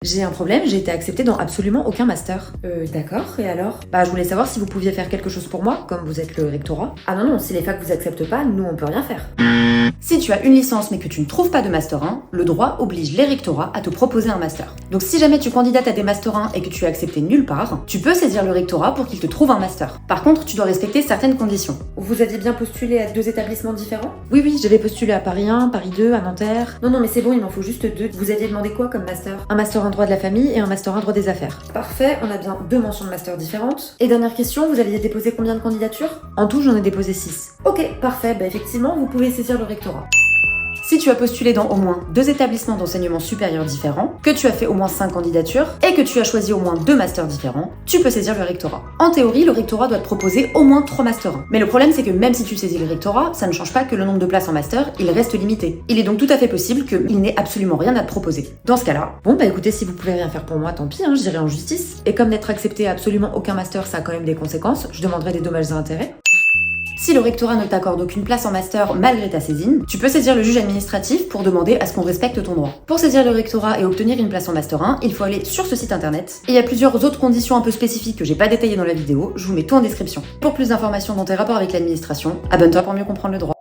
J'ai un problème, j'ai été acceptée dans absolument aucun master. D'accord, et alors? Bah, je voulais savoir si vous pouviez faire quelque chose pour moi, comme vous êtes le rectorat. Ah non, si les facs vous acceptent pas, nous on peut rien faire. Si tu as une licence mais que tu ne trouves pas de Master 1, le droit oblige les rectorats à te proposer un Master. Donc si jamais tu candidates à des Master 1 et que tu es accepté nulle part, tu peux saisir le rectorat pour qu'il te trouve un Master. Par contre, tu dois respecter certaines conditions. Vous aviez bien postulé à 2 établissements différents? Oui, j'avais postulé à Paris 1, Paris 2, à Nanterre. Non, mais c'est bon, il m'en faut juste 2. Vous aviez demandé quoi comme master? Un Master 1 droit de la famille et un Master 1 droit des affaires. Parfait, on a bien 2 mentions de master différentes. Et dernière question, vous aviez déposé combien de candidatures? En tout, j'en ai déposé 6. Ok, parfait, bah effectivement, vous pouvez saisir le rectorat. Si tu as postulé dans au moins 2 établissements d'enseignement supérieur différents, que tu as fait au moins 5 candidatures et que tu as choisi au moins 2 masters différents, tu peux saisir le rectorat. En théorie, le rectorat doit te proposer au moins 3 masters 1. Mais le problème, c'est que même si tu saisis le rectorat, ça ne change pas que le nombre de places en master, il reste limité. Il est donc tout à fait possible qu'il n'ait absolument rien à te proposer. Dans ce cas-là, bon bah écoutez, si vous pouvez rien faire pour moi, tant pis, j'irai en justice. Et comme n'être accepté à absolument aucun master, ça a quand même des conséquences, je demanderai des dommages et intérêts. Si le rectorat ne t'accorde aucune place en master malgré ta saisine, tu peux saisir le juge administratif pour demander à ce qu'on respecte ton droit. Pour saisir le rectorat et obtenir une place en master 1, il faut aller sur ce site internet. Et il y a plusieurs autres conditions un peu spécifiques que j'ai pas détaillées dans la vidéo, je vous mets tout en description. Pour plus d'informations dans tes rapports avec l'administration, abonne-toi pour mieux comprendre le droit.